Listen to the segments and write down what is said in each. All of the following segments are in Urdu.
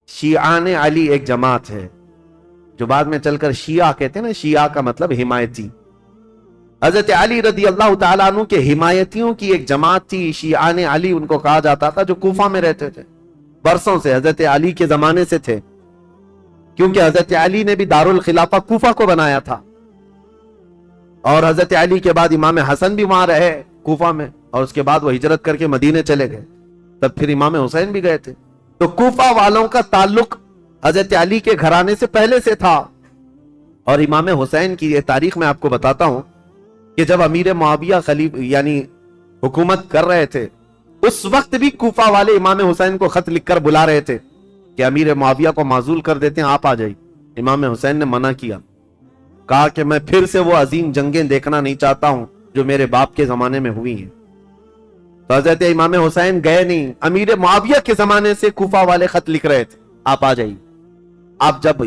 شیعان علی ایک جماعت ہے جو بعد میں چل کر شیعہ کہتے ہیں نا، شیعہ کا مطلب حمایتی. حضرت علی رضی اللہ تعالیٰ عنہ کے حمایتیوں کی ایک جماعت تھی، شیعان علی ان کو کہا جاتا تھا، جو کوفہ میں رہتے تھے برسوں سے، حضرت علی کے زمانے سے تھے، کیونکہ حضرت علی نے بھی دارالخلافہ کوفہ کو بنایا تھا، اور حضرت علی کے بعد امام حسن بھی وہاں رہے کوفہ میں، اور اس کے بعد وہ ہجرت کر کے مدینے چلے گئے، تب پھر امام حسین بھی گئے تھے. تو کوفہ والوں کا تعلق حضرت علی کے گھرانے سے پہلے سے تھا. اور امام حسین کی یہ تاریخ میں آپ کو بتاتا ہوں کہ جب امیر معاویہ یعنی حکومت کر رہے تھے، اس وقت بھی کوفہ والے امام حسین کو خط لکھ کر بلا رہے تھے کہ امیر معاویہ کو معزول کر دیتے ہیں، آپ آ جائیے. امام حسین نے منع کیا، کہا کہ میں پھر سے وہ عظیم جنگیں دیکھنا نہیں چاہتا ہوں جو میرے باپ کے زمانے میں ہوئی ہیں. تو حضرت امام حسین گئے نہیں. امیر معاویہ کے زمانے سے کوفہ والے خط لکھ رہے تھے، آپ آ جائیے. اب جب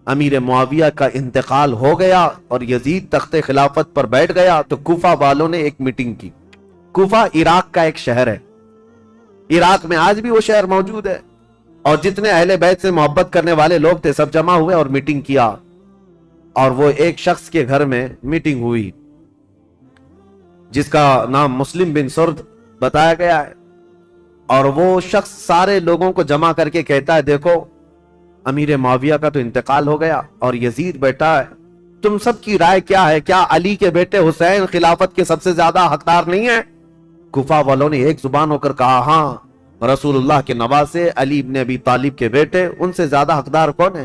امیر معاویہ کا انتقال ہو گیا اور یزید تخت خلافت پر بیٹھ گیا تو کوفہ والوں نے ایک میٹنگ کی. کوفہ عراق کا ایک شہر ہے، عراق میں آج بھی وہ شہر موجود ہے، اور جتنے اہل بیت سے محبت کرنے والے لوگ تھے سب جمع ہوئے اور میٹنگ کیا. اور وہ ایک شخص کے گھر میں میٹنگ ہوئی جس کا نام مسلم بن سرد بتایا گیا ہے. اور وہ شخص سارے لوگوں کو جمع کر کے کہتا ہے، دیکھو امیر معاویہ کا تو انتقال ہو گیا اور یزید بیٹا ہے، تم سب کی رائے کیا ہے؟ کیا علی کے بیٹے حسین خلافت کے سب سے زیادہ حقدار نہیں ہیں؟ کوفہ والوں نے ایک زبان ہو کر کہا، ہاں، رسول اللہ کے نواسے علی ابن ابی طالب کے بیٹے، ان سے زیادہ حقدار کون ہے؟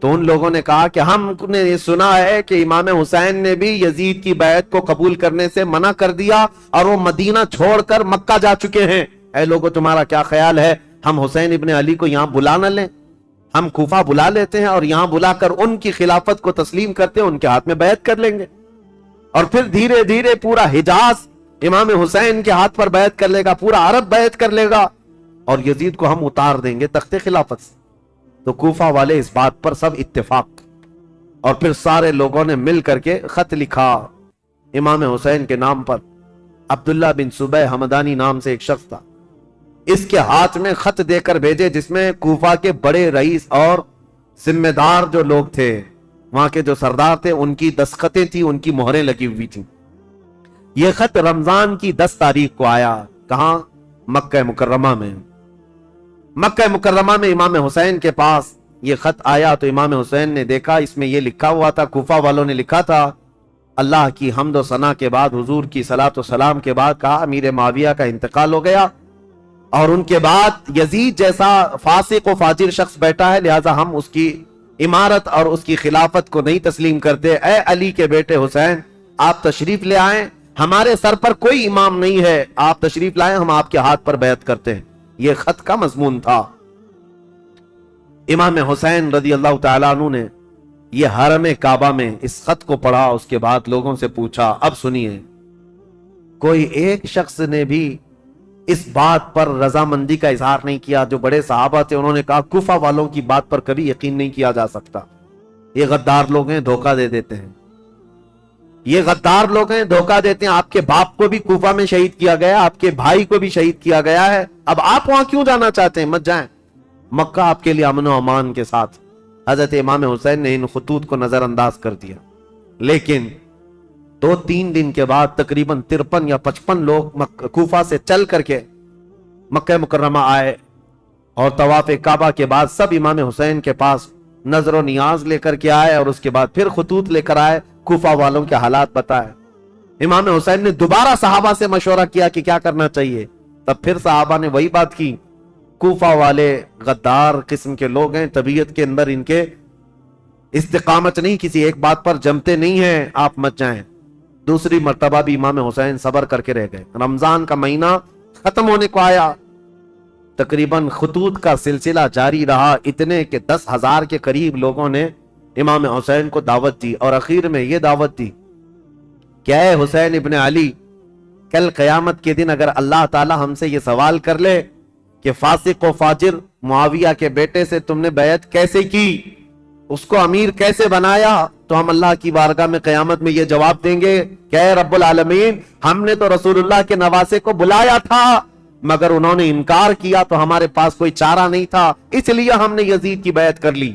تو ان لوگوں نے کہا کہ ہم نے یہ سنا ہے کہ امام حسین نے بھی یزید کی بیعت کو قبول کرنے سے منع کر دیا اور وہ مدینہ چھوڑ کر مکہ جا چکے ہیں. اے لوگوں، تمہارا کیا خیال ہے ہم حسین ابن علی کو یہاں بلا نہ لیں؟ ہم کوفہ بلا لیتے ہیں اور یہاں بلا کر ان کی خلافت کو تسلیم کرتے ہیں، ان کے ہاتھ میں بیعت کر لیں گے، اور پھر دھیرے دھیرے پورا حجاز امام حسین کے ہاتھ پر بیعت کر لے گا، پورا عرب بیعت کر لے گا، اور یزید کو ہم اتار دیں گے تخت خلافت سے. تو کوفہ والے اس بات پر سب اتفاق، اور پھر سارے لوگوں نے مل کر کے خط لکھا امام حسین کے نام پر. عبداللہ بن صبح حمدانی نام سے ایک شخص تھا، اس کے ہاتھ میں خط دے کر بھیجے جس میں کوفہ کے بڑے رئیس اور ذمہ دار جو لوگ تھے، وہاں کے جو سردار تھے، ان کی دستخطیں تھیں، ان کی مہریں لگی ہوئی تھیں. یہ خط رمضان کی 10 تاریخ کو آیا. کہاں؟ مکہ مکرمہ میں. مکہ مکرمہ میں امام حسین کے پاس یہ خط آیا تو امام حسین نے دیکھا، اس میں یہ لکھا ہوا تھا، کوفہ والوں نے لکھا تھا، اللہ کی حمد و ثنا کے بعد، حضور کی صلاۃ و سلام کے بعد، کہا امیر معاویہ کا انتقال ہو گیا اور ان کے بعد یزید جیسا فاسق و فاجر شخص بیٹا ہے، لہٰذا ہم اس کی امارت اور اس کی خلافت کو نہیں تسلیم کرتے. اے علی کے بیٹے حسین، آپ تشریف لے آئیں، ہمارے سر پر کوئی امام نہیں ہے، آپ تشریف لائیں، ہم آپ کے ہاتھ پر بیعت کرتے ہیں. یہ خط کا مضمون تھا. امام حسین رضی اللہ تعالیٰ عنہ نے یہ حرم کعبہ میں اس خط کو پڑھا، اس کے بعد لوگوں سے پوچھا. اب سنیے، کوئی ایک شخص نے بھی اس بات پر رضامندی کا اظہار نہیں کیا. جو بڑے صحابہ تھے انہوں نے کہا کوفہ والوں کی بات پر کبھی یقین نہیں کیا جا سکتا، یہ غدار لوگ ہیں، دھوکہ دے دیتے ہیں، یہ غدار لوگ ہیں، دھوکہ دیتے ہیں. آپ کے باپ کو بھی کوفہ میں شہید کیا گیا، آپ کے بھائی کو بھی شہید کیا گیا ہے، اب آپ وہاں کیوں جانا چاہتے ہیں؟ مت جائیں، مکہ آپ کے لیے امن و امان کے ساتھ. حضرت امام حسین نے ان خطوط کو نظر انداز کر دیا. لیکن 2-3 دن کے بعد تقریباً 53 یا 55 لوگ کوفہ سے چل کر کے مکہ مکرمہ آئے، اور طواف کعبہ کے بعد سب امام حسین کے پاس نظر و نیاز لے کر کے آئے، اور اس کے بعد پھر خطوط لے کر آئے، کوفہ والوں کے حالات بتائے. امام حسین نے دوبارہ صحابہ سے مشورہ کیا کہ کیا کرنا چاہیے. تب پھر صحابہ نے وہی بات کی، کوفہ والے غدار قسم کے لوگ ہیں، طبیعت کے اندر ان کے استقامت نہیں، کسی ایک بات پر جمتے نہیں ہیں، آپ مت جائیں. دوسری مرتبہ بھی امام حسین صبر کر کے رہ گئے. رمضان کا مہینہ ختم ہونے کو آیا، تقریباً خطوط کا سلسلہ جاری رہا، اتنے کہ 10,000 کے قریب لوگوں نے امام حسین کو دعوت دی، اور اخیر میں یہ دعوت دی کہ اے حسین ابن علی، کل قیامت کے دن اگر اللہ تعالی ہم سے یہ سوال کر لے کہ فاسق و فاجر معاویہ کے بیٹے سے تم نے بیعت کیسے کی، اس کو امیر کیسے بنایا، تو ہم اللہ کی بارگاہ میں قیامت میں یہ جواب دیں گے کہ اے رب العالمین، ہم نے تو رسول اللہ کے نواسے کو بلایا تھا، مگر انہوں نے انکار کیا تو ہمارے پاس کوئی چارہ نہیں تھا، اس لیے ہم نے یزید کی بیعت کر لی۔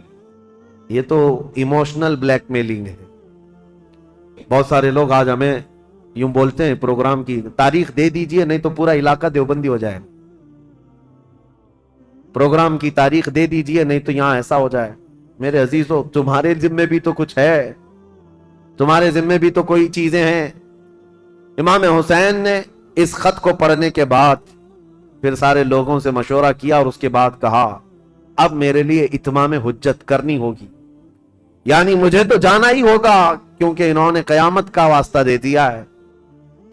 یہ تو ایموشنل بلیک میلنگ ہے۔ بہت سارے لوگ آج ہمیں یوں بولتے ہیں پروگرام کی تاریخ دے دیجئے نہیں تو پورا علاقہ دیوبندی ہو جائے، پروگرام کی تاریخ دے دیجئے نہیں تو یہاں ایسا ہو جائے۔ میرے عزیزو، تمہارے ذمے بھی تو کچھ ہے، تمہارے ذمے بھی تو کوئی چیزیں ہیں۔ امام حسین نے اس خط کو پڑھنے کے بعد پھر سارے لوگوں سے مشورہ کیا اور اس کے بعد کہا اب میرے لیے اتمام حجت کرنی ہوگی، یعنی مجھے تو جانا ہی ہوگا کیونکہ انہوں نے قیامت کا واسطہ دے دیا ہے۔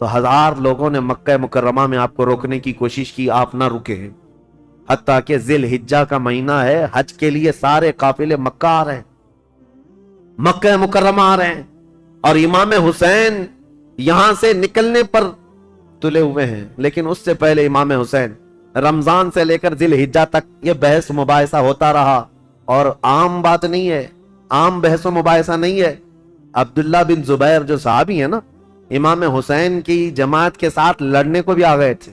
تو 1000 لوگوں نے مکہ مکرمہ میں آپ کو روکنے کی کوشش کی، آپ نہ رکے، حتیٰ کہ ذی الحجہ کا مہینہ ہے، حج کے لیے سارے قافلے مکہ آ رہے ہیں، مکہ مکرمہ آ رہے ہیں، اور امام حسین یہاں سے نکلنے پر تلے ہوئے ہیں۔ لیکن اس سے پہلے امام حسین رمضان سے لے کر ذی الحجہ تک یہ بحث مباحثہ ہوتا رہا، اور عام بات نہیں ہے، عام بحث و مباحثہ نہیں ہے۔ عبداللہ بن زبیر جو صحابی ہیں نا، امام حسین کی جماعت کے ساتھ لڑنے کو بھی آ گئے تھے۔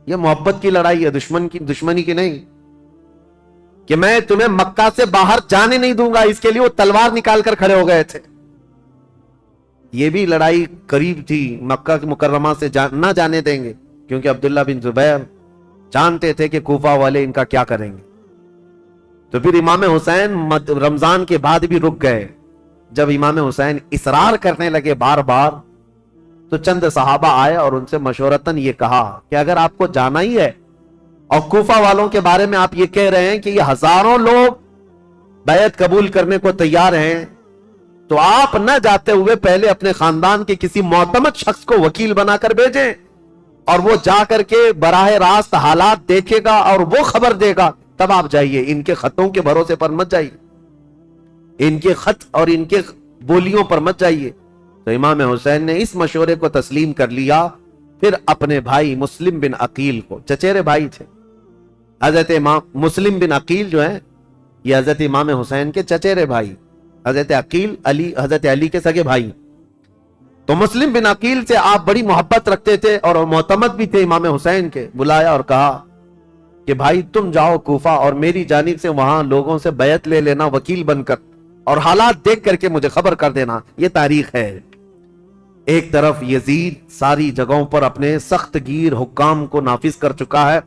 یہ محبت کی لڑائی ہے، دشمنی کی نہیں، کہ میں تمہیں مکہ سے باہر جانے نہیں دوں گا، اس کے لیے وہ تلوار نکال کر کھڑے ہو گئے تھے۔ یہ بھی لڑائی قریب تھی، مکہ مکرمہ سے نہ جانے دیں گے، کیونکہ عبداللہ بن زبیر جانتے تھے کہ کوفہ والے ان کا کیا کریں گے۔ تو پھر امام حسین رمضان کے بعد بھی رک گئے۔ جب امام حسین اصرار کرنے لگے بار بار تو چند صحابہ آئے اور ان سے مشورتاً یہ کہا کہ اگر آپ کو جانا ہی ہے اور کوفہ والوں کے بارے میں آپ یہ کہہ رہے ہیں کہ یہ ہزاروں لوگ بیعت قبول کرنے کو تیار ہیں، تو آپ نہ جاتے ہوئے پہلے اپنے خاندان کے کسی معتمد شخص کو وکیل بنا کر بھیجیں، اور وہ جا کر کے براہ راست حالات دیکھے گا اور وہ خبر دے گا، تب آپ جائیے، ان کے خطوں کے بھروسے پر مت جائیے، ان کے خط اور ان کے بولیوں پر مت جائیے۔ تو امام حسین نے اس مشورے کو تسلیم کر لیا۔ پھر اپنے بھائی مسلم بن عقیل کو، چچیرے بھائی تھے حضرت امام مسلم بن عقیل جو ہیں، یہ حضرت امام حسین کے چچیرے بھائی، حضرت عقیل حضرت علی کے سگے بھائی۔ تو مسلم بن عقیل سے آپ بڑی محبت رکھتے تھے اور معتمد بھی تھے امام حسین کے۔ بلایا اور کہا کہ بھائی تم جاؤ کوفہ اور میری جانب سے وہاں لوگوں سے بیعت لے لینا وکیل بن کر، اور حالات دیکھ کر کے مجھے خبر کر دینا۔ یہ تاریخ ہے۔ ایک طرف یزید ساری جگہوں پر اپنے سخت گیر حکام کو نافذ کر چکا ہے،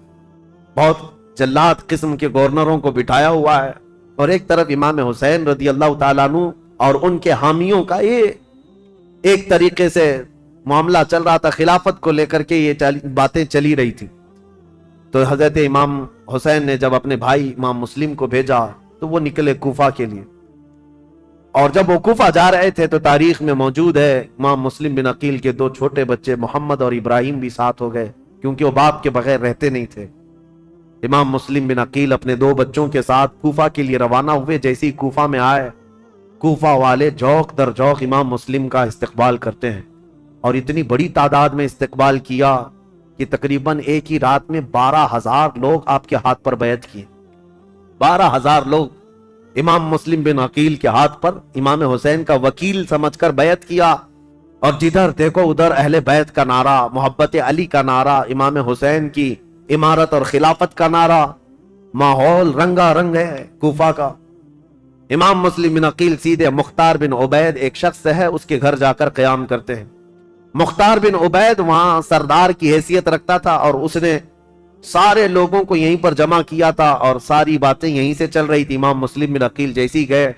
بہت جلاد قسم کے گورنروں کو بٹھایا ہوا ہے، اور ایک طرف امام حسین رضی اللہ تعالیٰ عنہ اور ان کے حامیوں کا یہ ایک طریقے سے معاملہ چل رہا تھا، خلافت کو لے کر کے یہ باتیں چلی رہی تھی۔ تو حضرت امام حسین نے جب اپنے بھائی امام مسلم کو بھیجا تو وہ نکلے کوفہ کے لیے، اور جب وہ کوفہ جا رہے تھے تو تاریخ میں موجود ہے امام مسلم بن عقیل کے 2 چھوٹے بچے محمد اور ابراہیم بھی ساتھ ہو گئے، کیونکہ وہ باپ کے بغیر رہتے نہیں تھے۔ امام مسلم بن عقیل اپنے 2 بچوں کے ساتھ کوفہ کے لیے روانہ ہوئے۔ جیسے ہی کوفہ میں آئے، کوفہ والے جوق در جوق امام مسلم کا استقبال کرتے ہیں، اور اتنی بڑی تعداد میں استقبال کیا کہ تقریباً ایک ہی رات میں 12,000 لوگ آپ کے ہاتھ پر بیعت کیے۔ 12,000 لوگ امام مسلم بن عقیل کے ہاتھ پر امام حسین کا وکیل سمجھ کر بیعت کیا، اور جدھر دیکھو ادھر اہل بیت کا نعرہ، محبت علی کا نعرہ، امام حسین کی امارت اور خلافت کا نعرہ، ماحول رنگا رنگ ہے کوفہ کا۔ امام مسلم بن عقیل سیدھے مختار بن عبید ایک شخص ہے، اس کے گھر جا کر قیام کرتے ہیں۔ مختار بن عبید وہاں سردار کی حیثیت رکھتا تھا، اور اس نے سارے لوگوں کو یہیں پر جمع کیا تھا، اور ساری باتیں یہیں سے چل رہی تھی۔ امام مسلم بن عقیل جیسے ہی گئے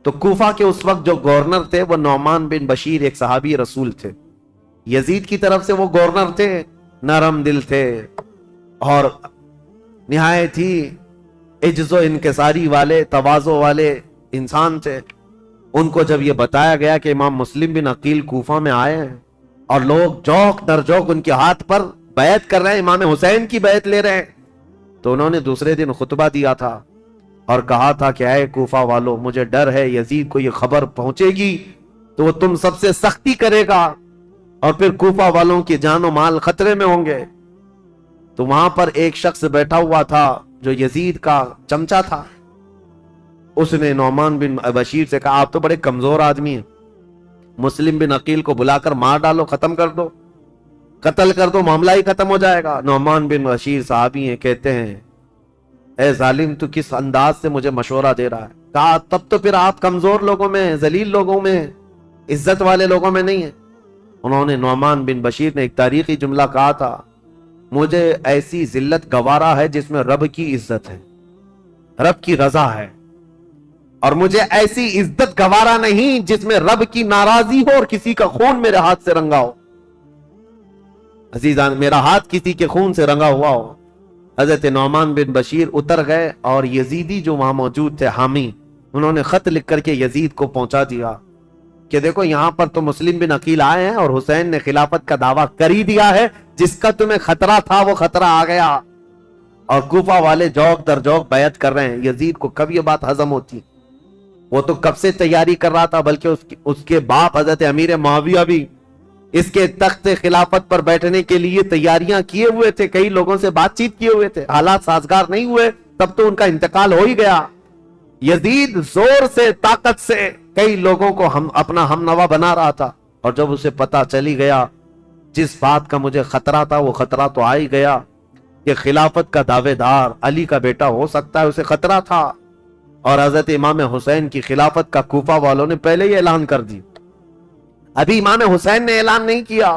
تو کوفہ کے اس وقت جو گورنر تھے وہ نعمان بن بشیر ایک صحابی رسول تھے، یزید کی طرف سے وہ گورنر تھے، نرم دل تھے اور نہایت ہی عجز و انکساری والے، تواضع والے انسان تھے۔ ان کو جب یہ بتایا گیا کہ امام مسلم بن عقیل کوفہ میں آئے ہیں اور لوگ جوق در جوق ان کے ہاتھ پر بیعت کر رہے ہیں، امام حسین کی بیعت لے رہے ہیں، تو انہوں نے دوسرے دن خطبہ دیا تھا اور کہا تھا کہ اے کوفہ والو، مجھے ڈر ہے یزید کو یہ خبر پہنچے گی تو وہ تم سب سے سختی کرے گا، اور پھر کوفہ والوں کی جان و مال خطرے میں ہوں گے۔ تو وہاں پر ایک شخص بیٹھا ہوا تھا جو یزید کا چمچا تھا، اس نے نعمان بن بشیر سے کہا آپ تو بڑے کمزور آدمی ہیں، مسلم بن عقیل کو بلا کر مار ڈالو، ختم کر دو۔ قتل کر دو معاملہ ہی ختم ہو جائے گا۔ نعمان بن بشیر صحابی ہیں، کہتے ہیں اے ظالم تو کس انداز سے مجھے مشورہ دے رہا ہے؟ کہا تب تو پھر آپ کمزور لوگوں میں ہیں، ذلیل لوگوں میں ہیں، عزت والے لوگوں میں نہیں ہیں۔ انہوں نے نعمان بن بشیر نے ایک تاریخی جملہ کہا تھا، مجھے ایسی ذلت گوارا ہے جس میں رب کی عزت ہے، رب کی رضا ہے، اور مجھے ایسی عزت گوارا نہیں جس میں رب کی ناراضی ہو اور کسی کا خون میرے ہاتھ سے رنگا ہو۔ عزیزان، میرا ہاتھ کسی کے خون سے رنگا ہوا ہو۔ حضرت نعمان بن بشیر اتر گئے اور یزیدی جو وہاں موجود تھے حامی، انہوں نے خط لکھ کر کے یزید کو پہنچا دیا کہ دیکھو یہاں پر تو مسلم بن عقیل آئے ہیں اور حسین نے خلافت کا دعویٰ کر ہی دیا ہے، جس کا تمہیں خطرہ تھا وہ خطرہ آ گیا، اور کوفہ والے جوک در جوک بیعت کر رہے ہیں۔ یزید کو کب یہ بات ہضم ہوتی؟ وہ تو کب سے تیاری کر رہا تھا، بلکہ اس کے باپ حضرت امیر معاویہ بھی اس کے تخت خلافت پر بیٹھنے کے لیے تیاریاں کیے ہوئے تھے، کئی لوگوں سے بات چیت کیے ہوئے تھے، حالات سازگار نہیں ہوئے تب تو ان کا انتقال ہو ہی گیا۔ یزید زور سے طاقت سے کئی لوگوں کو اپنا ہم نوا بنا رہا تھا، اور جب اسے پتا چلی گیا جس بات کا مجھے خطرہ تھا وہ خطرہ تو آ ہی گیا کہ خلافت کا دعوے دار علی کا بیٹا ہو سکتا ہے، اسے خطرہ تھا، اور حضرت امام حسین کی خلافت کا کوفہ والوں نے پہلے ہی اعلان کر دی۔ ابھی امام حسین نے اعلان نہیں کیا،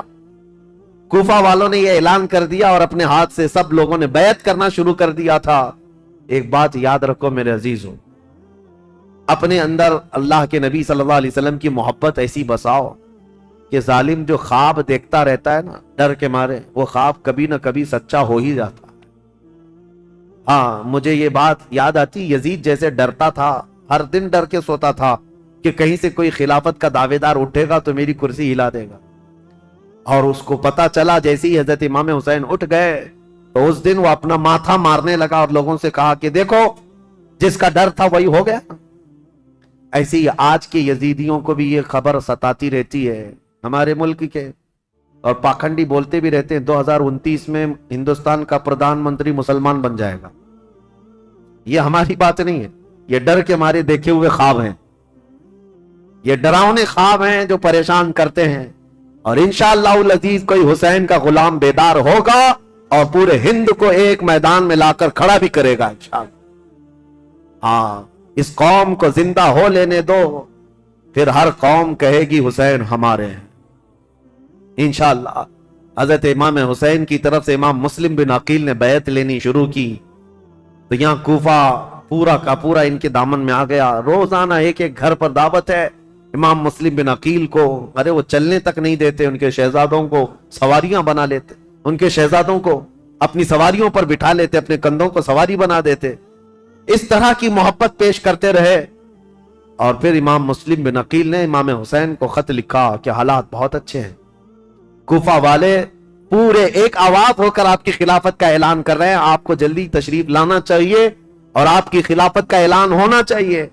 کوفہ والوں نے یہ اعلان کر دیا اور اپنے ہاتھ سے سب لوگوں نے بیعت کرنا شروع کر دیا تھا۔ ایک بات یاد رکھو میرے عزیزو، اپنے اندر اللہ کے نبی صلی اللہ علیہ وسلم کی محبت ایسی بساؤ کہ ظالم جو خواب دیکھتا رہتا ہے نا ڈر کے مارے، وہ خواب کبھی نہ کبھی سچا ہو ہی جاتا ہے۔ ہاں، مجھے یہ بات یاد آتی، یزید جیسے ڈرتا تھا، ہر دن ڈر کے سوتا تھا کہ کہیں سے کوئی خلافت کا دعوے دار اٹھے گا تو میری کرسی ہلا دے گا، اور اس کو پتا چلا جیسے ہی حضرت امام حسین اٹھ گئے تو اس دن وہ اپنا ماتھا مارنے لگا اور لوگوں سے کہا کہ دیکھو جس کا ڈر تھا وہی ہو گیا۔ ایسی ہی آج کے یزیدیوں کو بھی یہ خبر ستاتی رہتی ہے ہمارے ملک کے، اور پاکھنڈی بولتے بھی رہتے ہیں 2029 میں ہندوستان کا پردھان منتری مسلمان بن جائے گا۔ یہ ہماری بات نہیں ہے، یہ ڈر کے مارے دیکھے ہوئے خواب ہیں، یہ ڈراؤنے خواب ہیں جو پریشان کرتے ہیں، اور انشاءاللہ العزیز کوئی حسین کا غلام بیدار ہوگا اور پورے ہند کو ایک میدان میں لا کر کھڑا بھی کرے گا انشاءاللہ۔ ہاں، اس قوم کو زندہ ہو لینے دو، پھر ہر قوم کہے گی حسین ہمارے ہیں انشاءاللہ۔ حضرت امام حسین کی طرف سے امام مسلم بن عقیل نے بیعت لینی شروع کی تو یہاں کوفہ پورا کا پورا ان کے دامن میں آ گیا۔ روزانہ ایک ایک گھر پر دعوت ہے امام مسلم بن عقیل کو، ارے وہ چلنے تک نہیں دیتے، ان کے شہزادوں کو سواریاں بنا لیتے، ان کے شہزادوں کو اپنی سواریوں پر بٹھا لیتے، اپنے کندھوں کو سواری بنا دیتے، اس طرح کی محبت پیش کرتے رہے۔ اور پھر امام مسلم بن عقیل نے امام حسین کو خط لکھا کہ حالات بہت اچھے ہیں، کوفہ والے پورے ایک آواز ہو کر آپ کی خلافت کا اعلان کر رہے ہیں، آپ کو جلدی تشریف لانا چاہیے اور آپ کی خلافت کا اعلان ہونا چاہیے۔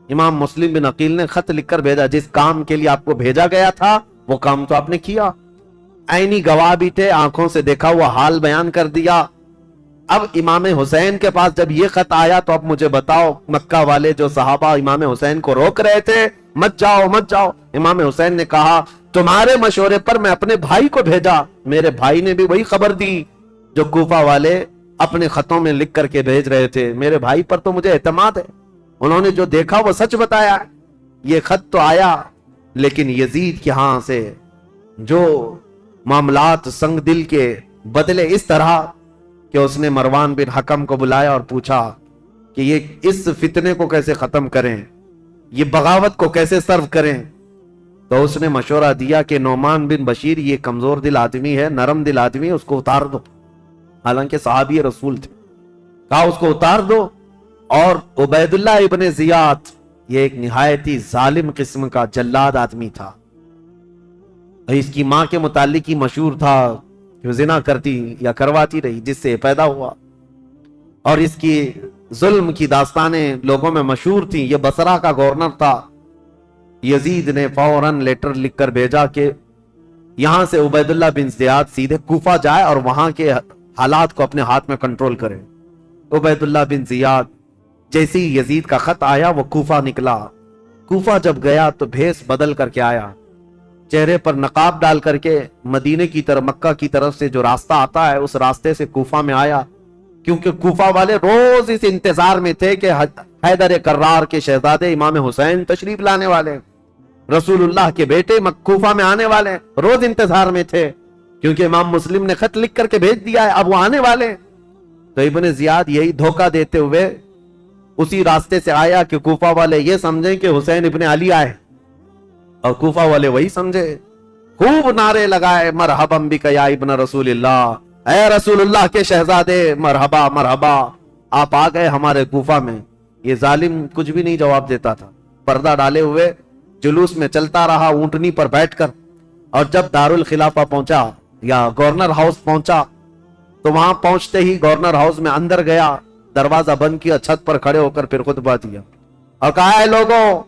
امام مسلم بن عقیل نے خط لکھ کر بھیجا، جس کام کے لیے آپ کو بھیجا گیا تھا وہ کام تو آپ نے کیا، عینی گواہ بھی تھے، آنکھوں سے دیکھا ہوا حال بیان کر دیا۔ اب امام حسین کے پاس جب یہ خط آیا تو اب مجھے بتاؤ، مکہ والے جو صحابہ امام حسین کو روک رہے تھے مت جاؤ مت جاؤ، امام حسین نے کہا تمہارے مشورے پر میں اپنے بھائی کو بھیجا، میرے بھائی نے بھی وہی خبر دی جو کوفہ والے اپنے خطوں میں لکھ کر کے بھیج رہے تھے، میرے بھائی پر تو مجھے اعتماد ہے، انہوں نے جو دیکھا وہ سچ بتایا۔ یہ خط تو آیا لیکن یزید کے ہاں سے جو معاملات سنگ دل کے بدلے اس طرح کہ اس نے مروان بن حکم کو بلایا اور پوچھا کہ یہ اس فتنے کو کیسے ختم کریں، یہ بغاوت کو کیسے سرو کریں۔ تو اس نے مشورہ دیا کہ نعمان بن بشیر یہ کمزور دل آدمی ہے، نرم دل آدمی ہے، اس کو اتار دو، حالانکہ صحابی رسول تھے، کہا اس کو اتار دو۔ اور عبید اللہ ابن زیاد یہ ایک نہایتی ظالم قسم کا جلاد آدمی تھا، اس کی ماں کے متعلق ہی مشہور تھا کہ زنا کرتی یا کرواتی رہی جس سے پیدا ہوا، اور اس کی ظلم کی داستانیں لوگوں میں مشہور تھیں۔ یہ بصرہ کا گورنر تھا۔ یزید نے فوراً لیٹر لکھ کر بھیجا کہ یہاں سے عبید اللہ بن زیاد سیدھے کوفہ جائے اور وہاں کے حالات کو اپنے ہاتھ میں کنٹرول کرے۔ عبید اللہ بن زیاد جیسی یزید کا خط آیا وہ کوفہ نکلا، کوفہ جب گیا تو بھیس بدل کر کے آیا، چہرے پر نقاب ڈال کر کے مدینے کی طرف، مکہ کی طرف سے جو راستہ آتا ہے اس راستے سے کوفہ میں آیا، کیونکہ کوفہ والے روز اس انتظار میں تھے کہ حیدر کرار کے شہزادے امام حسین تشریف لانے والے، رسول اللہ کے بیٹے کوفہ میں آنے والے، روز انتظار میں تھے کیونکہ امام مسلم نے خط لکھ کر کے بھیج دیا ہے، اب وہ آنے والے۔ تو ابن زیاد یہی دھوکہ دیتے ہوئے اسی راستے سے آیا کہ کوفہ والے یہ سمجھیں کہ حسین ابن علی آئے، اور کوفہ والے وہی سمجھے، خوب نعرے لگائے، مرحبا بک یا ابن رسول اللہ، اے رسول اللہ کے شہزادے، مرحبا مرحبا، آپ آ گئے ہمارے کوفہ میں۔ یہ ظالم کچھ بھی نہیں جواب دیتا تھا، پردہ ڈالے ہوئے جلوس میں چلتا رہا اونٹنی پر بیٹھ کر، اور جب دارالخلافہ پہنچا یا گورنر ہاؤس پہنچا تو وہاں پہنچتے ہی گورنر ہاؤس میں اندر گیا، دروازہ بند کیا، چھت پر کھڑے ہو کر پھر خطبہ دیا اور کہا ہے لوگوں،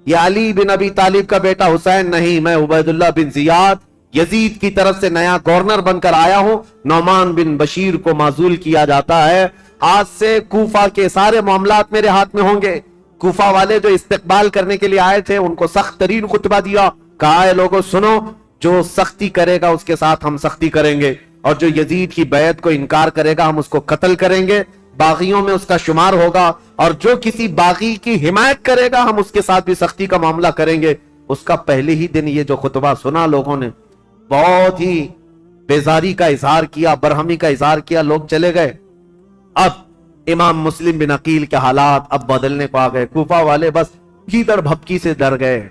یہ علی بن ابی طالب کا بیٹا حسین نہیں، میں عبید اللہ بن زیاد یزید کی طرف سے نیا گورنر بن کر آیا ہوں، نعمان بن بشیر کو معزول کیا جاتا ہے، آج سے کوفہ کے سارے معاملات میرے ہاتھ میں ہوں گے۔ کوفہ والے جو استقبال کرنے کے لیے آئے تھے ان کو سخت ترین خطبہ دیا، کہا ہے لوگوں سنو، جو سختی کرے گا اس کے ساتھ ہم سختی کریں گے، اور جو یزید کی بیعت کو انکار کرے گا ہم اس کو قتل کریں گے، باغیوں میں اس کا شمار ہوگا، اور جو کسی باغی کی حمایت کرے گا ہم اس کے ساتھ بھی سختی کا معاملہ کریں گے۔ اس کا پہلے ہی دن یہ جو خطبہ سنا لوگوں نے بہت ہی بیزاری کا اظہار کیا، برہمی کا اظہار کیا، لوگ چلے گئے۔ اب امام مسلم بن عقیل کے حالات اب بدلنے کو آ گئے، کوفہ والے بس گیدڑ بھپکی سے ڈر گئے،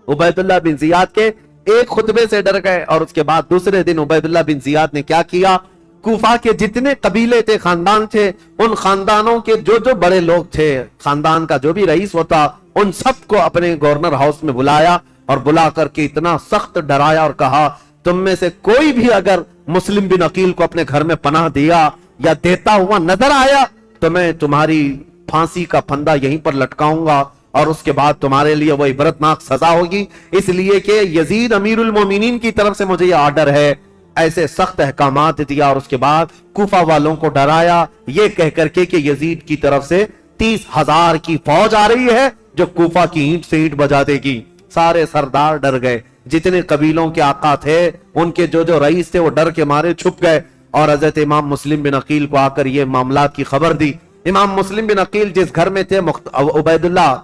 عبید اللہ بن زیاد کے ایک خطبے سے ڈر گئے، اور اس کے بعد دوسرے دن عبید اللہ بن زیاد نے کیا کیا، کوفہ کے جتنے قبیلے تھے، خاندان تھے، ان خاندانوں کے جو بڑے لوگ تھے، خاندان کا جو بھی رئیس ہوتا، ان سب کو اپنے گورنر ہاؤس میں بلایا، اور بلا کر کے اتنا سخت ڈرایا اور کہا تم میں سے کوئی بھی اگر مسلم بن عقیل کو اپنے گھر میں پناہ دیا یا دیتا ہوا نظر آیا تو میں تمہاری پھانسی کا پھندا یہیں پر لٹکاؤں گا، اور اس کے بعد تمہارے لیے وہ عبرتناک سزا ہوگی، اس لیے کہ یزید امیر المومنین کی طرف سے مجھے یہ آرڈر ہے۔ ایسے سخت احکامات دیا، اور اس کے بعد کوفہ والوں کو ڈرایا یہ کہہ کر کے کہ یزید کی طرف سے 30,000 کی فوج آ رہی ہے جو کوفہ کی اینٹ سے اینٹ بجا دے گی۔ سارے سردار ڈر گئے، جتنے قبیلوں کے آقا تھے، ان کے جو رئیس تھے وہ ڈر کے مارے چھپ گئے، اور حضرت امام مسلم بن عقیل کو آ کر یہ معاملات کی خبر دی۔ امام مسلم بن عقیل جس گھر میں تھے، عبید اللہ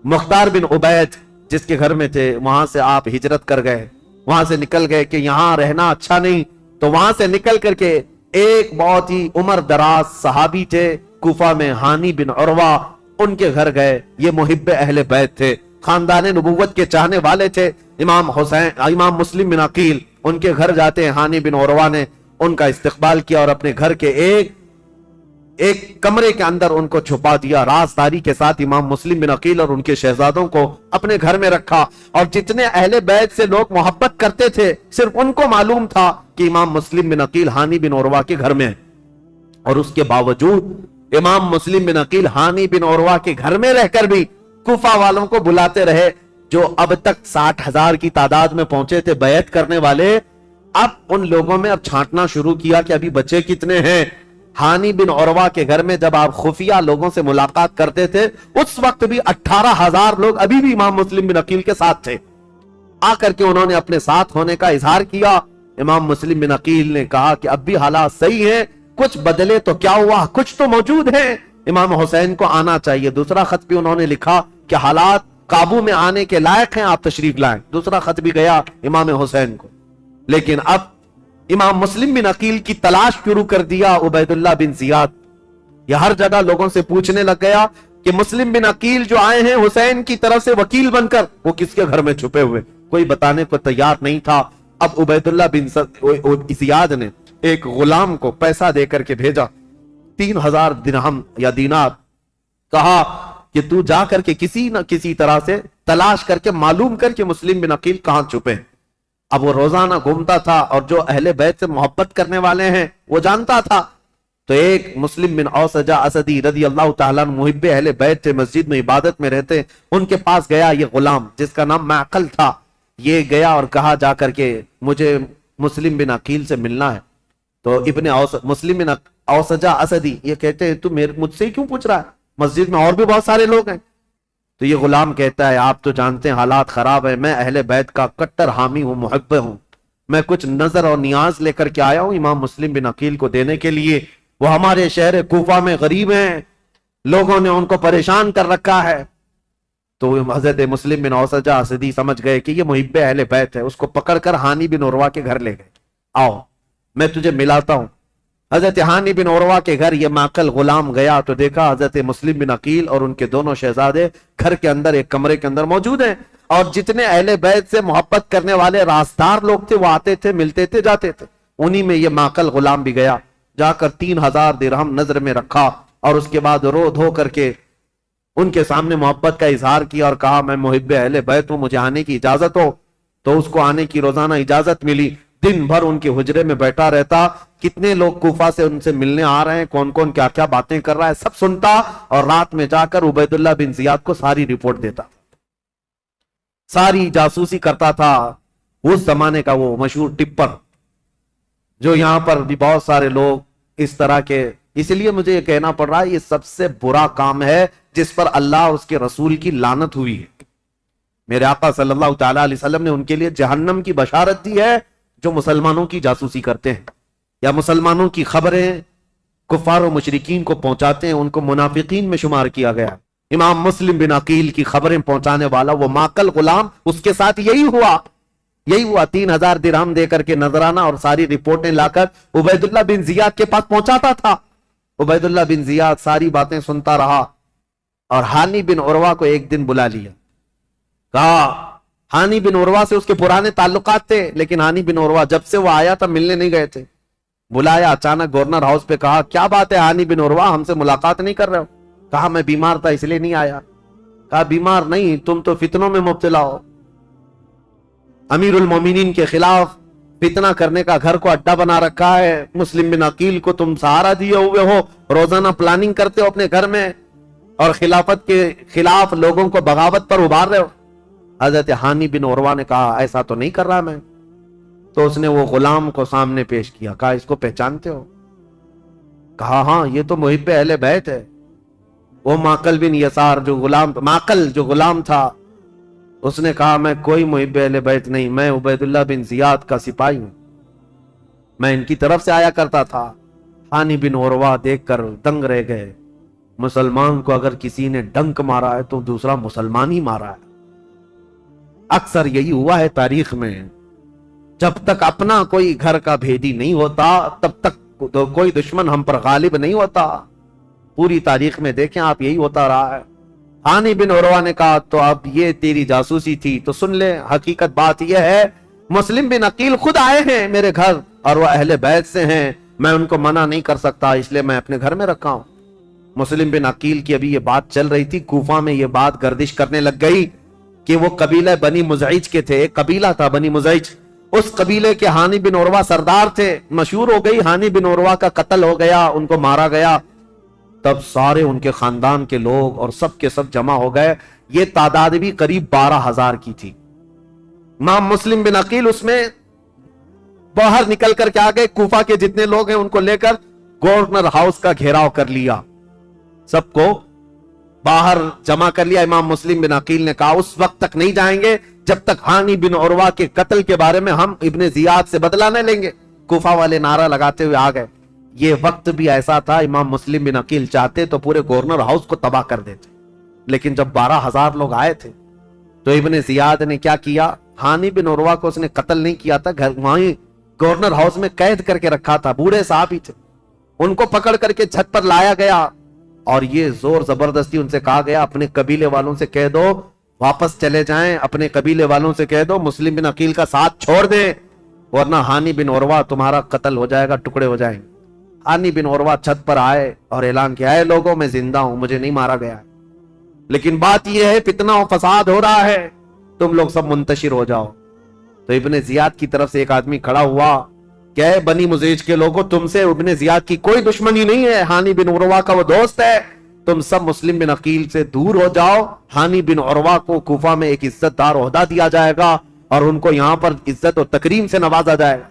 مختار بن عبید جس کے گھر میں تھے، وہاں سے آپ ہجرت کر گئے، وہاں سے نکل گئے کہ یہاں رہنا اچھا نہیں، تو وہاں سے نکل کر کے ایک بہت ہی عمر دراز صحابی تھے کوفہ میں، ہانی بن عروہ، ان کے گھر گئے۔ یہ محب اہل بیت تھے، خاندان نبوت کے چاہنے والے تھے۔ امام مسلم بن عقیل ان کے گھر جاتے ہیں، ہانی بن عروہ نے ان کا استقبال کیا اور اپنے گھر کے ایک کمرے کے اندر ان کو چھپا دیا، رازداری کے ساتھ امام مسلم بن عقیل اور ان کے شہزادوں کو اپنے گھر میں رکھا، اور جتنے اہل بیت سے لوگ محبت کرتے تھے صرف ان کو معلوم تھا کہ امام مسلم بن عقیل ہانی بن عروہ کے گھر میں ہے، اور اس کے باوجود امام مسلم بن عقیل ہانی بن عروہ کے گھر میں رہ کر بھی کوفہ والوں کو بلاتے رہے، جو اب تک 60,000 کی تعداد میں پہنچے تھے بیعت کرنے والے۔ اب ان لوگوں میں اب چھانٹنا شروع کیا کہ ابھی بچے کتنے ہیں۔ ہانی بن عروہ کے گھر میں جب آپ خفیہ لوگوں سے ملاقات کرتے تھے اس وقت بھی 18,000 لوگ ابھی بھی امام مسلم بن عقیل کے ساتھ تھے۔ آ کر کے انہوں نے اپنے ساتھ ہونے کا اظہار کیا۔ امام مسلم بن عقیل نے کہا کہ اب بھی حالات صحیح ہیں، کچھ بدلے تو کیا ہوا، کچھ تو موجود ہیں، امام حسین کو آنا چاہیے۔ دوسرا خط بھی انہوں نے لکھا کہ حالات قابو میں آنے کے لائق ہیں، آپ تشریف لائیں۔ دوسرا خط بھی گیا امام حسین کو، لیکن اب امام مسلم بن عقیل کی تلاش شروع کر دیا عبید اللہ بن زیاد۔ یہ ہر جگہ لوگوں سے پوچھنے لگ گیا کہ مسلم بن عقیل جو آئے ہیں حسین کی طرف سے وکیل بن کر، وہ کس کے گھر میں چھپے ہوئے، کوئی بتانے کو تیار نہیں تھا۔ اب عبید اللہ بن زیاد نے ایک غلام کو پیسہ دے کر کے بھیجا، 3,000 درہم یا دینار، کہا کہ تو جا کر کے کسی نہ کسی طرح سے تلاش کر کے معلوم کر کے مسلم بن عقیل کہاں چھپے ہیں۔ اب وہ روزانہ گھومتا تھا اور جو اہل بیت سے محبت کرنے والے ہیں وہ جانتا تھا، تو ایک مسلم بن اوسجہ اسدی رضی اللہ تعالیٰ عنہ محب اہل بیت سے مسجد میں عبادت میں رہتے، ان کے پاس گیا یہ غلام جس کا نام معقل تھا۔ یہ گیا اور کہا جا کر کے مجھے مسلم بن عقیل سے ملنا ہے۔ تو مسلم بن اوسجہ اسدی یہ کہتے ہیں تو مجھ سے ہی کیوں پوچھ رہا ہے، مسجد میں اور بھی بہت سارے لوگ ہیں۔ تو یہ غلام کہتا ہے آپ تو جانتے ہیں حالات خراب ہے، میں اہل بیت کا کٹر حامی ہوں، محب ہوں، میں کچھ نظر اور نیاز لے کر کے آیا ہوں امام مسلم بن عقیل کو دینے کے لیے، وہ ہمارے شہر کوفہ میں غریب ہیں، لوگوں نے ان کو پریشان کر رکھا ہے۔ تو حضرت مسلم بن اوسجہ اسدی سمجھ گئے کہ یہ محب اہل بیت ہے، اس کو پکڑ کر ہانی بن عروہ کے گھر لے گئے، آؤ میں تجھے ملاتا ہوں۔ حضرت ہانی بن عروہ کے گھر یہ معقل غلام گیا تو دیکھا حضرت مسلم بن عقیل اور ان کے دونوں شہزادے گھر کے اندر ایک کمرے کے اندر موجود ہیں، اور جتنے اہل بیت سے محبت کرنے والے راستار لوگ تھے وہ آتے تھے، ملتے تھے، جاتے تھے، انہی میں یہ معقل غلام بھی گیا، جا کر 3000 درہم نظر میں رکھا اور اس کے بعد رو دھو کر کے ان کے سامنے محبت کا اظہار کیا اور کہا میں محب اہل بیت ہوں، مجھے آنے کی اجازت ہو۔ تو اس کو آنے کی روزانہ اجازت ملی، دن بھر ان کے حجرے میں بیٹھا رہتا، کتنے لوگ کوفہ سے ان سے ملنے آ رہے ہیں، کون کون کیا کیا باتیں کر رہا ہے سب سنتا، اور رات میں جا کر عبید اللہ بن زیاد کو ساری رپورٹ دیتا، ساری جاسوسی کرتا تھا۔ اس زمانے کا وہ مشہور ٹپر جو یہاں پر بھی بہت سارے لوگ اس طرح کے، اس لیے مجھے یہ کہنا پڑ رہا ہے یہ سب سے برا کام ہے جس پر اللہ اس کے رسول کی لعنت ہوئی ہے۔ میرے آقا صلی اللہ تعالی علیہ وسلم نے ان کے لیے جہنم کی بشارت دی ہے جو مسلمانوں کی جاسوسی کرتے ہیں یا مسلمانوں کی خبریں کفار و مشرکین کو پہنچاتے ہیں، ان کو منافقین میں شمار کیا گیا۔ امام مسلم بن عقیل کی خبریں پہنچانے والا وہ معقل غلام، اس کے ساتھ یہی ہوا 3000 درہم دے کر کے نذرانہ اور ساری رپورٹیں لا کر عبید اللہ بن زیاد کے پاس پہنچاتا تھا۔ عبید اللہ بن زیاد ساری باتیں سنتا رہا اور ہانی بن عروہ کو ایک دن بلا لیا، کہا ہانی بن عروہ سے اس کے پرانے تعلقات تھے، لیکن ہانی بن عروہ جب سے وہ آیا تھا ملنے نہیں گئے تھے، بلایا اچانک گورنر ہاؤس پہ، کہا کیا بات ہے ہانی بن عروہ ہم سے ملاقات نہیں کر رہے ہو؟ کہا میں بیمار تھا اس لیے نہیں آیا۔ کہا بیمار نہیں، تم تو فتنوں میں مبتلا ہو، امیر المومنین کے خلاف فتنہ کرنے کا گھر کو اڈا بنا رکھا ہے، مسلم بن عقیل کو تم سہارا دیے ہوئے ہو، روزانہ پلاننگ کرتے ہو اپنے گھر میں اور خلافت کے خلاف لوگوں کو بغاوت پر ابھار رہے ہو۔ حضرت ہانی بن عروہ نے کہا ایسا تو نہیں کر رہا میں۔ تو اس نے وہ غلام کو سامنے پیش کیا، کہا اس کو پہچانتے ہو؟ کہا ہاں یہ تو محب اہل بیت ہے۔ وہ معقل بن یسار جو غلام تھا، اس نے کہا میں کوئی محب اہل بیت نہیں، میں عبید اللہ بن زیاد کا سپاہی ہوں، میں ان کی طرف سے آیا کرتا تھا۔ ہانی بن عروہ دیکھ کر دنگ رہ گئے، مسلمان کو اگر کسی نے ڈنک مارا ہے تو دوسرا مسلمان ہی مارا ہے۔ اکثر یہی ہوا ہے تاریخ میں، جب تک اپنا کوئی گھر کا بھیدی نہیں ہوتا تب تک کوئی دشمن ہم پر غالب نہیں ہوتا۔ پوری تاریخ میں دیکھیں آپ یہی ہوتا رہا ہے۔ ہانی بن عروہ نے کہا تو اب یہ تیری جاسوسی تھی تو سن لے، حقیقت بات یہ ہے مسلم بن عقیل خود آئے ہیں میرے گھر اور وہ اہل بیت سے ہیں، میں ان کو منع نہیں کر سکتا اس لیے میں اپنے گھر میں رکھا ہوں۔ مسلم بن عقیل کی ابھی یہ بات چل رہی تھی، کوفہ میں یہ بات گردش کرنے لگ گئی کہ وہ قبیلہ بنی مزعج کے تھے، ایک قبیلہ تھا بنی مزعج، اس قبیلے کے ہانی بن عروہ سردار تھے، مشہور ہو گئی ہانی بن عروہ کا قتل ہو گیا، ان کو مارا گیا۔ تب سارے ان کے خاندان کے لوگ اور سب کے سب جمع ہو گئے، یہ تعداد بھی قریب 12000 کی تھی۔ امام مسلم بن عقیل اس میں باہر نکل کر کے آگے، کوفہ کے جتنے لوگ ہیں ان کو لے کر گورنر ہاؤس کا گھیراؤ کر لیا، سب کو باہر جمع کر لیا۔ امام مسلم بن عقیل نے کہا اس وقت تک نہیں جائیں گے جب تک ہانی بن عروہ کے قتل کے بارے میں ہم ابن زیاد سے بدلہ نہ لیں گے۔ کوفہ والے نعرہ لگاتے ہوئے آ گئے۔ یہ وقت بھی ایسا تھا، امام مسلم بن عقیل چاہتے تو پورے گورنر ہاؤس کو تباہ کر دیتے، لیکن جب 12000 لوگ آئے تھے تو ابن زیاد نے کیا کیا، ہانی بن عروہ کو اس نے قتل نہیں کیا تھا، گھر وہیں گورنر ہاؤس میں قید کر کے رکھا تھا، بوڑھے صاحب ہی تھے، ان کو پکڑ کر کے چھت پر لایا گیا اور یہ زور زبردستی ان سے کہا گیا اپنے قبیلے والوں سے کہہ دو واپس چلے جائیں، اپنے قبیلے والوں سے کہہ دو مسلم بن عقیل کا ساتھ چھوڑ دیں ورنہ ہانی بن عروہ تمہارا قتل ہو جائے گا، ٹکڑے ہو جائیں گے۔ ہانی بن عروہ چھت پر آئے اور اعلان کیا ہے لوگوں میں زندہ ہوں، مجھے نہیں مارا گیا ہے، لیکن بات یہ ہے فتنہ و فساد ہو رہا ہے، تم لوگ سب منتشر ہو جاؤ۔ تو ابن زیاد کی طرف سے ایک آدمی کھڑا ہوا کہ اے بنی مزعج کے لوگوں، تم سے ابن زیاد کی کوئی دشمنی نہیں ہے، ہانی بن عروہ کا وہ دوست ہے، تم سب مسلم بن عقیل سے دور ہو جاؤ، ہانی بن عروہ کو کوفہ میں ایک عزت دار عہدہ دیا جائے گا اور ان کو یہاں پر عزت و تکریم سے نوازا جائے گا۔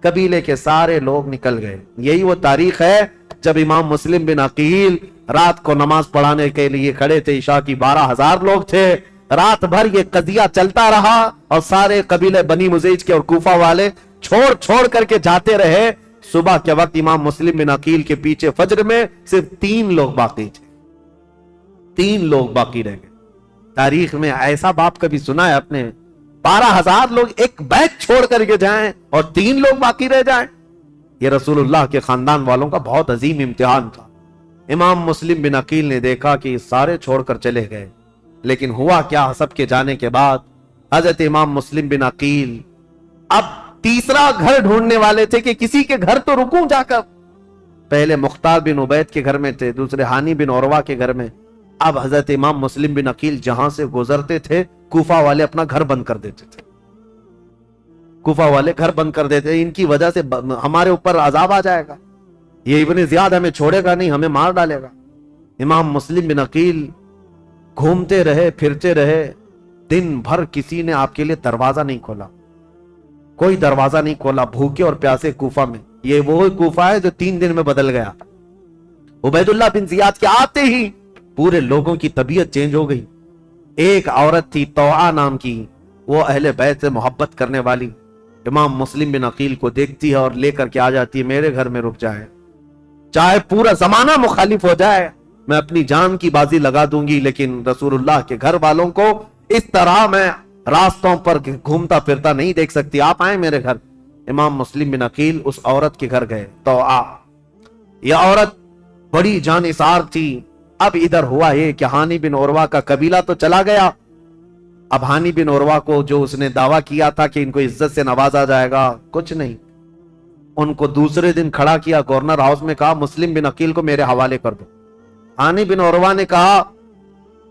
قبیلے کے سارے لوگ نکل گئے۔ یہی وہ تاریخ ہے جب امام مسلم بن عقیل رات کو نماز پڑھانے کے لیے کھڑے تھے، عشاء کی 12,000 لوگ تھے، رات بھر یہ قضیہ چلتا رہا اور سارے قبیلے بنی مزیج کے اور کوفہ والے چھوڑ کر کے جاتے رہے۔ صبح کے وقت امام مسلم بن عقیل کے پیچھے فجر میں صرف 3 لوگ باقی تھے، 3 لوگ باقی رہ گئے۔ تاریخ میں ایسا باپ کبھی سنا ہے اپنے 12,000 لوگ ایک بیت چھوڑ کر کے جائیں اور 3 لوگ باقی رہ جائیں؟ یہ رسول اللہ کے خاندان والوں کا بہت عظیم امتحان تھا۔ امام مسلم بن عقیل نے دیکھا کہ سارے چھوڑ کر چلے گئے، لیکن ہوا کیا، سب کے جانے کے بعد حضرت امام مسلم بن عقیل اب تیسرا گھر ڈھونڈنے والے تھے کہ کسی کے گھر تو رکوں جا کر۔ پہلے مختار بن عبید کے گھر میں تھے، دوسرے ہانی بن عروہ کے گھر میں۔ اب حضرت امام مسلم بن عقیل جہاں سے گزرتے تھے کوفہ والے اپنا گھر بند کر دیتے تھے، کوفہ والے گھر بند کر دیتے، ان کی وجہ سے ہمارے اوپر عذاب آ جائے گا، یہ ابن زیاد ہمیں چھوڑے گا نہیں، ہمیں مار ڈالے گا۔ امام مسلم بن عقیل گھومتے رہے، پھرتے رہے، دن بھر کسی نے آپ کے لیے دروازہ نہیں کھولا، کوئی دروازہ نہیں کھولا، بھوکے اور پیاسے کوفہ میں۔ یہ وہ کوفہ ہے جو 3 دن میں بدل گیا۔ عبید اللہ بن زیاد کے آتے ہی پورے لوگوں کی طبیعت چینج ہو گئی۔ ایک عورت تھی طوعا نام کی، وہ اہل بیت سے محبت کرنے والی، امام مسلم بن عقیل کو دیکھتی ہے اور لے کر کے آ جاتی ہے، میرے گھر میں رک جائے، چاہے پورا زمانہ مخالف ہو جائے، میں اپنی جان کی بازی لگا دوں گی، لیکن رسول اللہ کے گھر والوں کو اس طرح میں راستوں پر گھومتا پھرتا نہیں دیکھ سکتی، آپ آئیں میرے گھر۔ امام مسلم بن عقیل اس عورت کے گھر گئے، طوعا۔ یہ عورت بڑی جانثار تھی۔ اب ادھر ہوا یہ کہ ہانی بن عروہ کا قبیلہ تو چلا گیا، اب ہانی بن عروہ کو جو اس نے دعویٰ کیا تھا کہ ان کو عزت سے نوازا جائے گا، کچھ نہیں، ان کو دوسرے دن کھڑا کیا گورنر ہاؤس میں، کہا مسلم بن عقیل کو میرے حوالے کر دو۔ ہانی بن عروہ نے کہا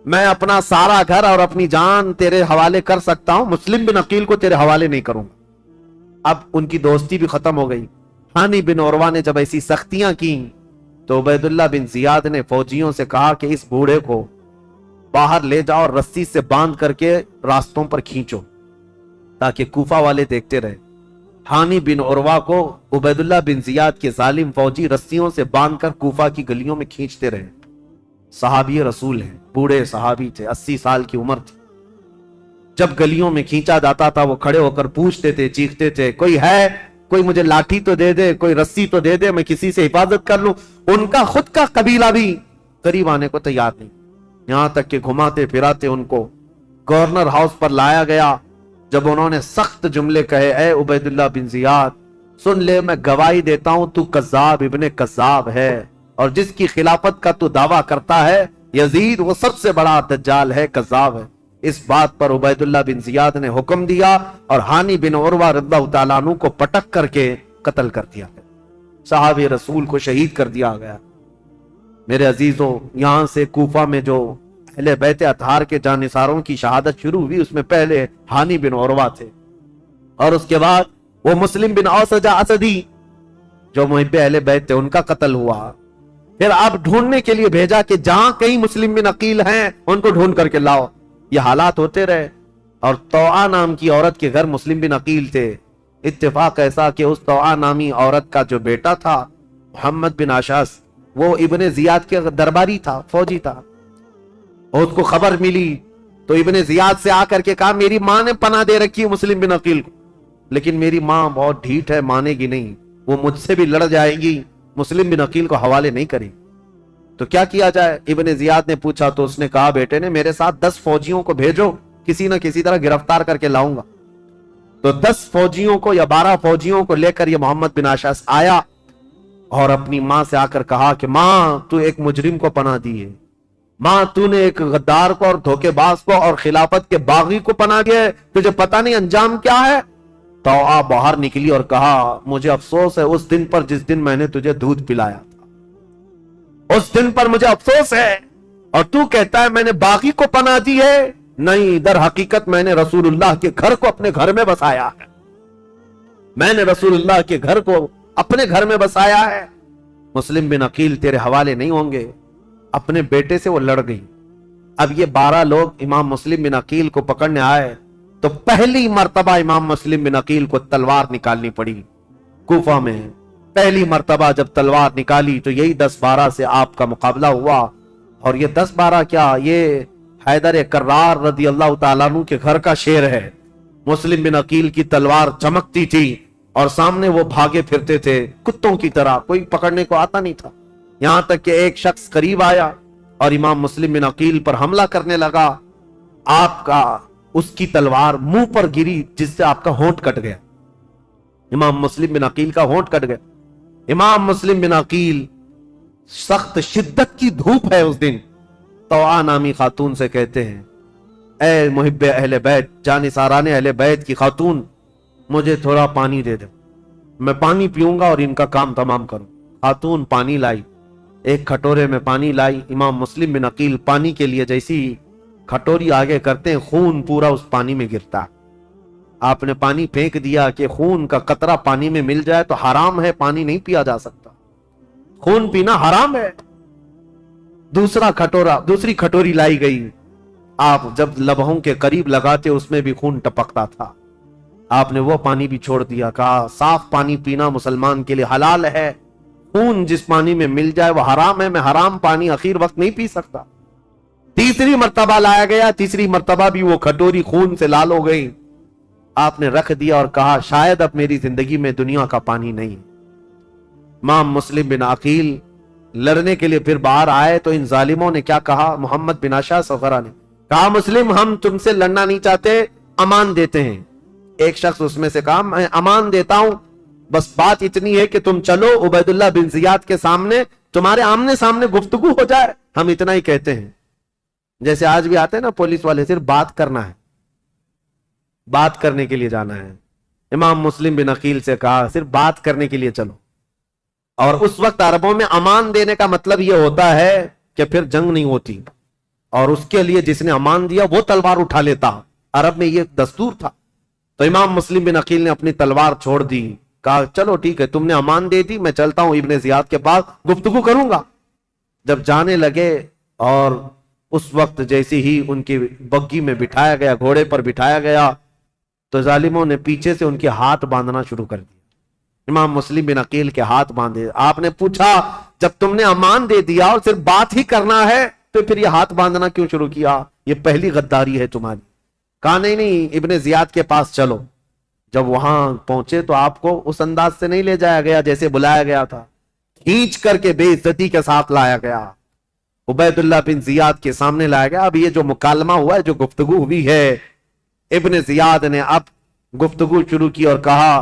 میں اپنا سارا گھر اور اپنی جان تیرے حوالے کر سکتا ہوں، مسلم بن عقیل کو تیرے حوالے نہیں کروں گا۔ اب ان کی دوستی بھی ختم ہو گئی۔ ہانی بن عروہ نے جب ایسی سختیاں کی تو عبید اللہ بن زیاد نے فوجیوں سے کہا کہ اس بوڑھے کو باہر لے جاؤ اور رسی سے باندھ کر کے راستوں پر کھینچو تاکہ کوفہ والے دیکھتے رہے۔ ہانی بن عروہ کو عبید اللہ بن زیاد کے ظالم فوجی رسیوں سے باندھ کر کوفہ کی گلیوں میں کھینچتے رہے۔ صحابی رسول ہیں، بوڑھے صحابی تھے، 80 سال کی عمر تھی۔ جب گلیوں میں کھینچا جاتا تھا وہ کھڑے ہو کر پوچھتے تھے، چیختے تھے، کوئی ہے، کوئی مجھے لاٹھی تو دے دے، کوئی رسی تو دے دے، میں کسی سے حفاظت کر لوں۔ ان کا خود کا قبیلہ بھی قریب آنے کو تیار نہیں، یہاں تک کہ گھماتے پھراتے ان کو گورنر ہاؤس پر لایا گیا۔ جب انہوں نے سخت جملے کہے، اے عبید اللہ بن زیاد سن لے، میں گواہی دیتا ہوں تو کذاب ابن کذاب ہے، اور جس کی خلافت کا تو دعویٰ کرتا ہے یزید، وہ سب سے بڑا دجال ہے، کذاب ہے۔ اس بات پر عبید اللہ بن زیاد نے حکم دیا اور ہانی بن عروہ رضی اللہ تعالیٰ عنہ کو پٹک کر کے قتل کر دیا گیا، صحابی رسول کو شہید کر دیا گیا۔ میرے عزیزوں، یہاں سے کوفہ میں جو اہل بیت اطہار کے جانثاروں کی شہادت شروع ہوئی، اس میں پہلے ہانی بن عروہ تھے، اور اس کے بعد وہ مسلم بن اوسجہ اسدی جو محب اہل بیت تھے، ان کا قتل ہوا۔ پھر آپ ڈھونڈنے کے لیے بھیجا کہ جہاں کہیں مسلم بن عقیل ہیں ان کو ڈھونڈ کر کے لاؤ۔ یہ حالات ہوتے رہے، اور طوعا نام کی عورت کے گھر مسلم بن عقیل تھے۔ اتفاق ایسا کہ اس طوعا نامی عورت کا جو بیٹا تھا محمد بن اشعث، وہ ابن زیاد کے درباری تھا، فوجی تھا، اور اس کو خبر ملی تو ابن زیاد سے آ کر کے کہا میری ماں نے پناہ دے رکھی ہے مسلم بن عقیل کو، لیکن میری ماں بہت ڈھیٹ ہے، مانے گی نہیں، وہ مجھ سے بھی لڑ جائے گی، مسلم بن عقیل کو حوالے نہیں کرے، تو کیا کیا جائے؟ ابن زیاد نے پوچھا تو اس نے کہا بیٹے نے میرے ساتھ 10 فوجیوں کو بھیجو، کسی نہ کسی طرح گرفتار کر کے لاؤں گا۔ تو 10 فوجیوں کو یا 12 فوجیوں کو لے کر یہ محمد بن اشعث آیا اور اپنی ماں سے آ کر کہا کہ ماں تو ایک مجرم کو پناہ دی ہے، ماں تو نے ایک غدار کو اور دھوکے باز کو اور خلافت کے باغی کو پناہ دیا ہے، تجھے پتہ نہیں انجام کیا ہے؟ طوعا باہر نکلی اور کہا مجھے افسوس ہے اس دن پر جس دن میں نے تجھے دودھ پلایا تھا، اس دن پر مجھے افسوس ہے، اور تو کہتا ہے میں نے باغی کو پناہ دی ہے؟ نہیں، در حقیقت میں نے رسول اللہ کے گھر کو اپنے گھر میں بسایا ہے، میں نے رسول اللہ کے گھر کو اپنے گھر میں بسایا ہے، مسلم بن عقیل تیرے حوالے نہیں ہوں گے۔ اپنے بیٹے سے وہ لڑ گئی۔ اب یہ 12 لوگ امام مسلم بن عقیل کو پکڑنے آئے تو پہلی مرتبہ امام مسلم بن عقیل کو تلوار نکالنی پڑی کوفہ میں۔ پہلی مرتبہ جب تلوار نکالی تو یہی 10-12 سے آپ کا مقابلہ ہوا، اور یہ 10-12 کیا، یہ حیدر کرار رضی اللہ تعالیٰ عنہ کے گھر کا شیر ہے۔ مسلم بن عقیل کی تلوار چمکتی تھی اور سامنے وہ بھاگے پھرتے تھے کتوں کی طرح، کوئی پکڑنے کو آتا نہیں تھا، یہاں تک کہ ایک شخص قریب آیا اور امام مسلم بن عقیل پر حملہ کرنے لگا۔ آپ کا اس کی تلوار منہ پر گری جس سے آپ کا ہونٹ کٹ گیا، امام مسلم بن عقیل کا ہونٹ کٹ گیا۔ امام مسلم بن عقیل، سخت شدت کی دھوپ ہے اس دن، طوعا نامی خاتون سے کہتے ہیں اے محب اہل بیت، جانثاران اہل بیت کی خاتون، مجھے تھوڑا پانی دے دو، میں پانی پیوں گا اور ان کا کام تمام کروں۔ خاتون پانی لائی، ایک کھٹورے میں پانی لائی۔ امام مسلم بن عقیل پانی کے لیے جیسی کھٹوری آگے کرتے ہیں، خون پورا اس پانی میں گرتا۔ آپ نے پانی پھینک دیا کہ خون کا قطرہ پانی میں مل جائے تو حرام ہے، پانی نہیں پیا جا سکتا، خون پینا حرام ہے۔ دوسری کھٹوری لائی گئی، آپ جب لبوں کے قریب لگاتے اس میں بھی خون ٹپکتا تھا، آپ نے وہ پانی بھی چھوڑ دیا، کہا صاف پانی پینا مسلمان کے لیے حلال ہے، خون جس پانی میں مل جائے وہ حرام ہے، میں حرام پانی اخیر وقت نہیں پی سکتا۔ تیسری مرتبہ لایا گیا، تیسری مرتبہ بھی وہ کھٹوری خون سے لال ہو گئی، آپ نے رکھ دیا اور کہا شاید اب میری زندگی میں دنیا کا پانی نہیں۔ امام مسلم بن عقیل لڑنے کے لیے پھر باہر آئے تو ان ظالموں نے کیا کہا، محمد بن اشعث وغیرہ نے کہا مسلم ہم تم سے لڑنا نہیں چاہتے، امان دیتے ہیں۔ ایک شخص اس میں سے کہا میں امان دیتا ہوں، بس بات اتنی ہے کہ تم چلو عبید اللہ بن زیاد کے سامنے، تمہارے آمنے سامنے گفتگو ہو جائے، ہم اتنا ہی کہتے ہیں۔ جیسے آج بھی آتے ہیں نا پولیس والے، صرف بات کرنا ہے، بات کرنے کے لیے جانا ہے۔ امام مسلم بن عقیل سے کہا صرف بات کرنے کے لیے چلو، اور اس وقت عربوں میں امان دینے کا مطلب یہ ہوتا ہے کہ پھر جنگ نہیں ہوتی، اور اس کے لیے جس نے امان دیا وہ تلوار اٹھا لیتا، عرب میں یہ دستور تھا۔ تو امام مسلم بن عقیل نے اپنی تلوار چھوڑ دی، کہا چلو ٹھیک ہے تم نے امان دے دی، میں چلتا ہوں ابن زیاد کے پاس گفتگو کروں گا۔ جب جانے لگے اور اس وقت جیسے ہی ان کی بگی میں بٹھایا گیا، گھوڑے پر بٹھایا گیا، تو ظالموں نے پیچھے سے ان کے ہاتھ باندھنا شروع کر دیا۔ امام مسلم بن عقیل کے ہاتھ باندھے۔ آپ نے پوچھا جب تم نے امان دے دیا اور صرف بات ہی کرنا ہے تو پھر یہ ہاتھ باندھنا کیوں شروع کیا، یہ پہلی غداری ہے تمہاری۔ کہا نہیں ابن زیاد کے پاس چلو۔ جب وہاں پہنچے تو آپ کو اس انداز سے نہیں لے جایا گیا جیسے بلایا گیا تھا، کھینچ کر کے بے عزتی کے ساتھ لایا گیا، عبید اللہ بن زیاد کے سامنے لایا گیا۔ اب یہ جو مکالمہ ہوا ہے، جو گفتگو ہوئی ہے، ابن زیاد نے اب گفتگو شروع کی اور کہا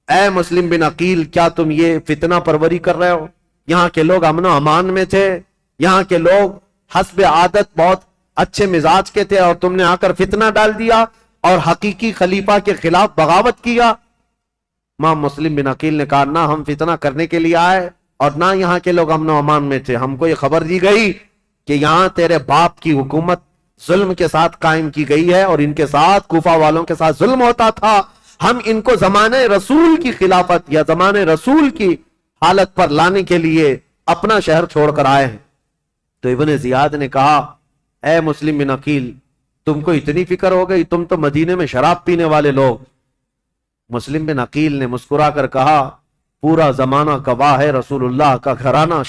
اے مسلم بن عقیل کیا تم یہ فتنہ پروری کر رہے ہو؟ یہاں کے لوگ امن و امان میں تھے، یہاں کے لوگ حسب عادت بہت اچھے مزاج کے تھے، اور تم نے آ کر فتنہ ڈال دیا اور حقیقی خلیفہ کے خلاف بغاوت کیا۔ امام مسلم بن عقیل نے کہا نہ ہم فتنہ کرنے کے لیے آئے اور نہ یہاں کے لوگ امن و امان میں تھے، ہم کو یہ خبر دی گئی کہ یہاں تیرے باپ کی حکومت ظلم کے ساتھ قائم کی گئی ہے اور ان کے ساتھ کوفہ والوں کے ساتھ ظلم ہوتا تھا، ہم ان کو زمانے رسول کی خلافت یا زمانے رسول کی حالت پر لانے کے لیے اپنا شہر چھوڑ کر آئے ہیں۔ تو ابن زیاد نے کہا اے مسلم بن عقیل تم کو اتنی فکر ہو گئی، تم تو مدینے میں شراب پینے والے لوگ۔ مسلم بن عقیل نے مسکرا کر کہا پورا زمانہ گواہ ہے رسول اللہ کا گھرانہ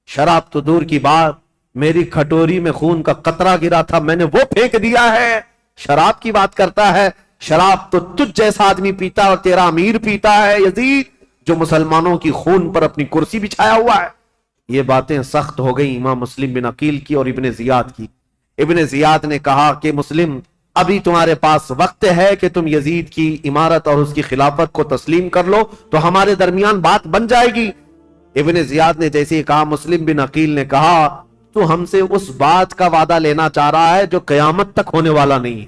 شراب تو دور کی بات، میری کھٹوری میں خون کا قطرہ گرا تھا، میں نے وہ پھینک دیا ہے، شراب کی بات کرتا ہے؟ شراب تو تجھ جیسا آدمی پیتا اور تیرا امیر پیتا ہے یزید، جو مسلمانوں کی خون پر اپنی کرسی بچھایا ہوا ہے۔ یہ باتیں سخت ہو گئی امام مسلم بن عقیل کی اور ابن زیاد کی۔ ابن زیاد نے کہا کہ مسلم ابھی تمہارے پاس وقت ہے کہ تم یزید کی امارت اور اس کی خلافت کو تسلیم کر لو تو ہمارے درمیان بات بن جائے گی۔ ابن زیاد نے جیسے ہی کہا، مسلم بن عقیل نے کہا تو ہم سے اس بات کا وعدہ لینا چاہ رہا ہے جو قیامت تک ہونے والا نہیں ہے،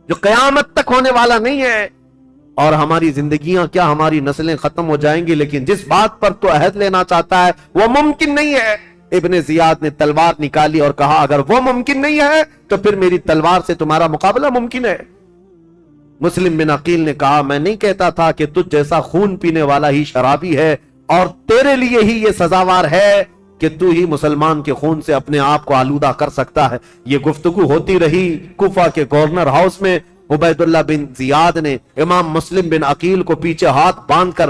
جو قیامت تک ہونے والا نہیں ہے، اور ہماری زندگیاں کیا ہماری نسلیں ختم ہو جائیں گی، لیکن جس بات پر تو عہد لینا چاہتا ہے وہ ممکن نہیں ہے۔ ابن زیاد نے تلوار نکالی اور کہا اگر وہ ممکن نہیں ہے تو پھر میری تلوار سے تمہارا مقابلہ ممکن ہے۔ مسلم بن عقیل نے کہا میں نہیں کہتا تھا کہ تجھ جیسا خون پینے والا ہی شرابی ہے اور تیرے لیے ہی یہ سزاوار ہے کہ تو ہی مسلمان کے خون سے اپنے آپ کو آلودہ کر سکتا ہے۔ یہ گفتگو ہوتی رہی کوفہ کے گورنر ہاؤس میں۔ عبید اللہ بن زیاد نے امام مسلم بن عقیل کو پیچھے ہاتھ باندھ کر